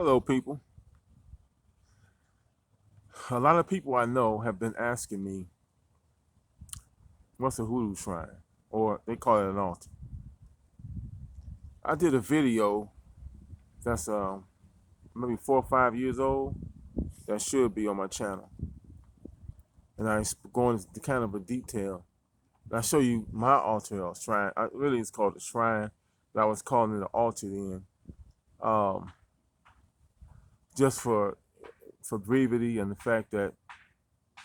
Hello, people. A lot of people I know have been asking me, what's a hoodoo shrine? Or they call it an altar. I did a video that's maybe 4 or 5 years old that should be on my channel. And I go into kind of a detail. And I show you my altar or shrine. Really, it's called a shrine, but I was calling it an altar then. Um, just for brevity and the fact that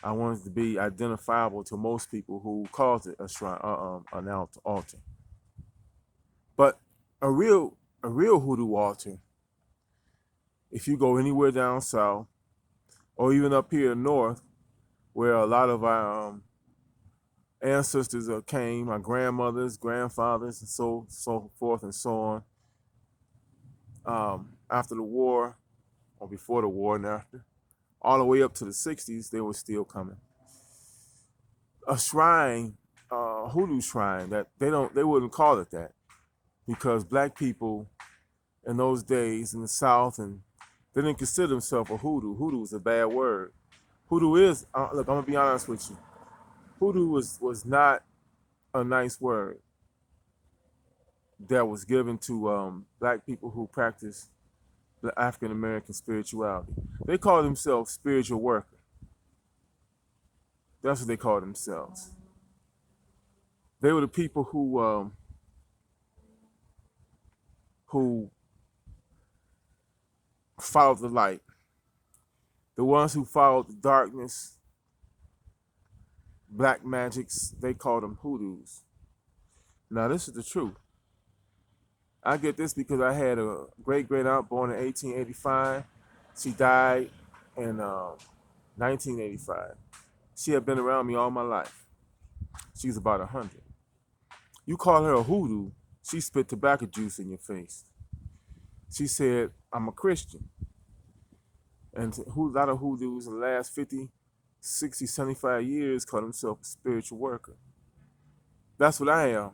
I wanted to be identifiable to most people who calls it a shrine, an altar. But a real a real hoodoo altar, if you go anywhere down south or even up here north, where a lot of our ancestors came, my grandmothers, grandfathers, and so forth and so on, after the war or before the war and after, all the way up to the '60s, they were still coming. A shrine, hoodoo shrine, that they wouldn't call it that because black people in those days in the South, and they didn't consider themselves a hoodoo. Hoodoo is a bad word. Hoodoo is, look, I'm gonna be honest with you. Hoodoo was not a nice word that was given to black people who practice the African American spirituality. They call themselves spiritual worker. That's what they call themselves. They were the people who followed the light. The ones who followed the darkness, black magics, they called them hoodoos. Now this is the truth. I get this because I had a great great aunt born in 1885. She died in 1985. She had been around me all my life. She's about 100. You call her a hoodoo, she spit tobacco juice in your face. She said, I'm a Christian. And a lot of hoodoos in the last 50, 60, 75 years call themselves a spiritual worker. That's what I am.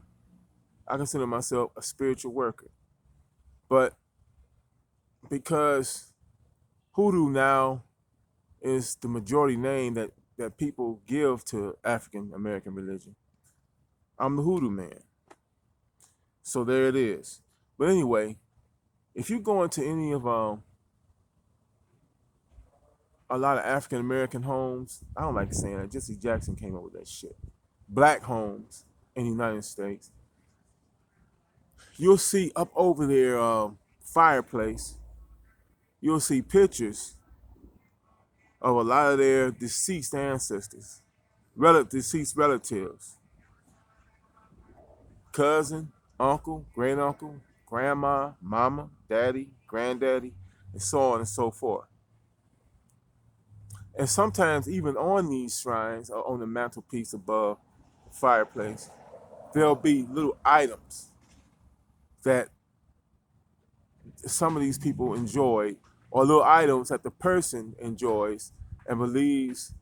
I consider myself a spiritual worker. But because hoodoo now is the majority name that people give to African American religion, I'm the hoodoo man. So there it is. But anyway, if you go into any of a lot of African American homes, I don't like saying that. Jesse Jackson came up with that shit. Black homes in the United States, you'll see up over their fireplace, you'll see pictures of a lot of their deceased ancestors, deceased relatives, cousin, uncle, great uncle, grandma, mama, daddy, granddaddy, and so on and so forth. And sometimes even on these shrines or on the mantelpiece above the fireplace, there'll be little items that some of these people enjoy, or little items that the person enjoys and believes,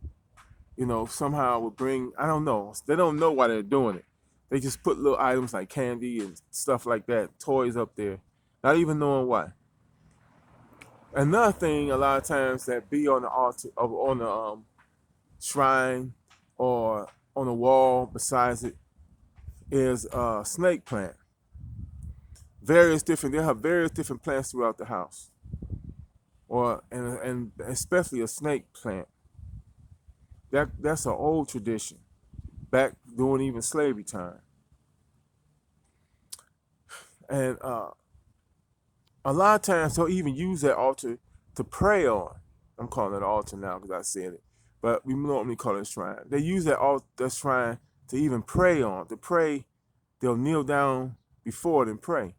somehow will bring, I don't know. They don't know why they're doing it. They just put little items like candy and stuff like that, toys up there, not even knowing why. Another thing, a lot of times that be on the altar, on the shrine, or on the wall besides it, is a snake plant. They have various different plants throughout the house, and especially a snake plant. That's an old tradition, back during even slavery time, and a lot of times they'll even use that altar to pray on. I'm calling it an altar now because I said it, but we normally call it a shrine. They use that shrine to even pray on. To pray, they'll kneel down before it and pray.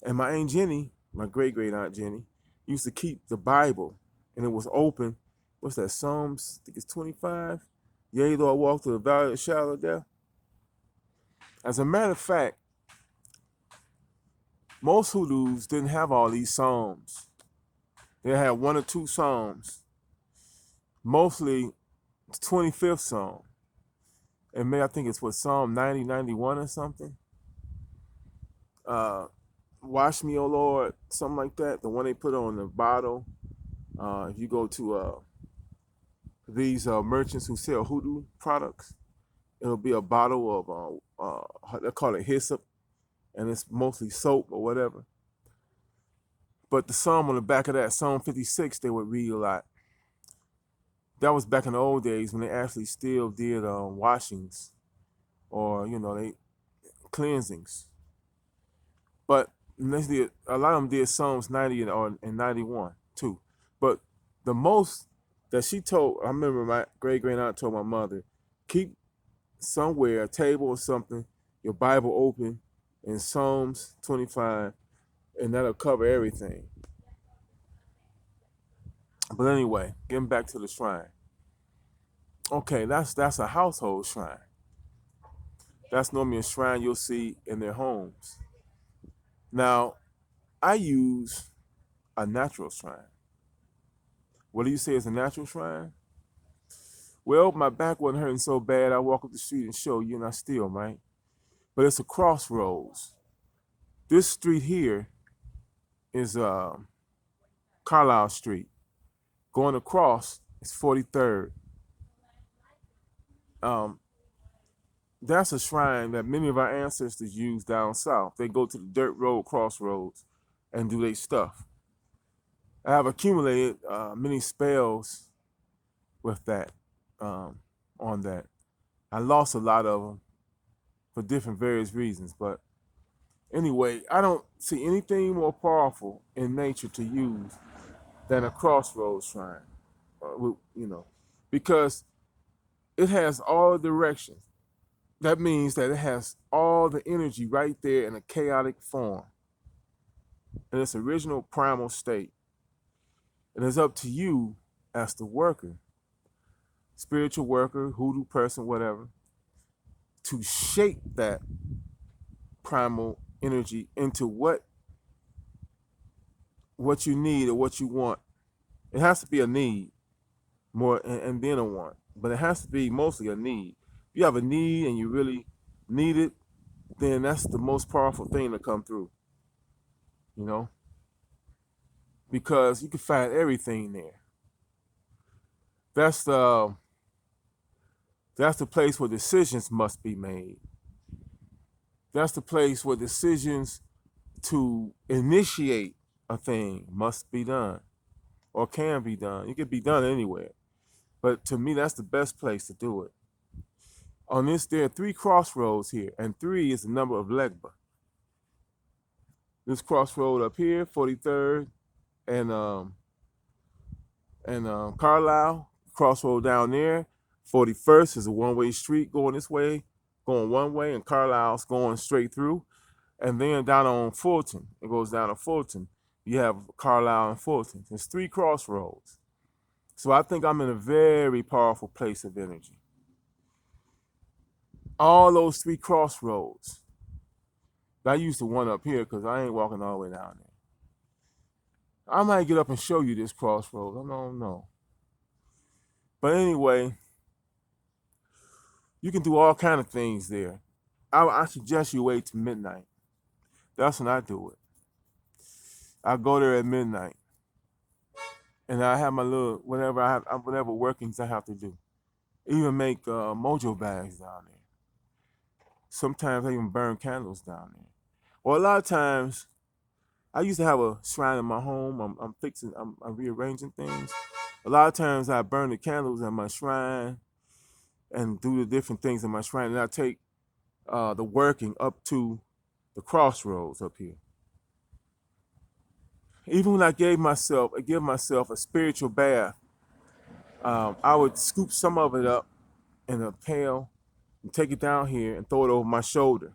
And my Aunt Jenny, my great great Aunt Jenny, used to keep the Bible, and it was open. What's that? Psalms, I think it's 25. Yea, though I walk through the valley of the shadow of death. As a matter of fact, most hoodoos didn't have all these psalms. They had one or two psalms, mostly the 25th psalm. And I think it's what, Psalm 90, 91 or something. Wash Me, O Lord, something like that. The one they put on the bottle. If you go to these merchants who sell HooDoo products, it'll be a bottle of they call it hyssop, and it's mostly soap or whatever. But the psalm on the back of that, Psalm 56, they would read a lot. That was back in the old days when they actually still did washings or they cleansings. But a lot of them did Psalms 90 and 91 too. But the most that she told, I remember my great aunt told my mother, keep somewhere, a table or something, your Bible open in Psalms 25, and that'll cover everything. But anyway, getting back to the shrine. Okay, that's a household shrine. That's normally a shrine you'll see in their homes. Now, I use a natural shrine. What do you say is a natural shrine? Well, my back wasn't hurting so bad. I walk up the street and show you, and I still, right? But it's a crossroads. This street here is Carlisle Street. Going across is 43rd. Um, that's a shrine that many of our ancestors used down south. They go to the dirt road crossroads and do their stuff. I have accumulated many spells with that, on that. I lost a lot of them for different various reasons, but anyway, I don't see anything more powerful in nature to use than a crossroads shrine, because it has all directions. That means that it has all the energy right there in a chaotic form in its original primal state. And it's up to you as the worker, spiritual worker, hoodoo person, whatever, to shape that primal energy into what you need or what you want. It has to be a need more and then a want, but it has to be mostly a need. If you have a need and you really need it, then that's the most powerful thing to come through, you know, because you can find everything there. That's the place where decisions must be made. That's the place where decisions to initiate a thing must be done or can be done. It can be done anywhere. But to me, that's the best place to do it. On this, there are 3 crossroads here, and 3 is the number of Legba. This crossroad up here, 43rd, and Carlisle. Crossroad down there, 41st is a one-way street going this way, going one way, and Carlisle's going straight through. And then down on Fulton, it goes down to Fulton. You have Carlisle and Fulton. There's 3 crossroads. So I think I'm in a very powerful place of energy. All those 3 crossroads. I used the one up here because I ain't walking all the way down there. I might get up and show you this crossroads. I don't know. But anyway, you can do all kind of things there. I suggest you wait till midnight. That's when I do it. I go there at midnight, and I have my little whatever workings I have to do. Even make mojo bags down there. Sometimes I even burn candles down there. Or a lot of times, I used to have a shrine in my home. I'm rearranging things. A lot of times I burn the candles at my shrine and do the different things in my shrine, and I take the working up to the crossroads up here. Even when I give myself a spiritual bath, I would scoop some of it up in a pail and take it down here and throw it over my shoulder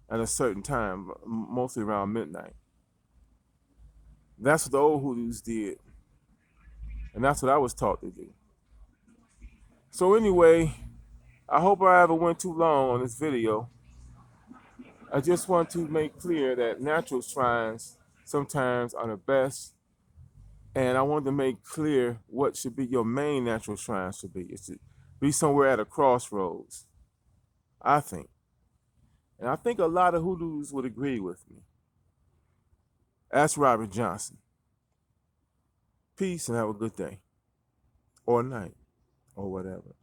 at a certain time, mostly around midnight. That's what the old hoodoos did, and that's what I was taught to do. So anyway, I hope I haven't went too long on this video. I just want to make clear that natural shrines sometimes are the best, and I wanted to make clear what should be your main natural shrine should be. It should be somewhere at a crossroads, I think. And I think a lot of hoodoos would agree with me. Ask Robert Johnson. Peace and have a good day or night or whatever.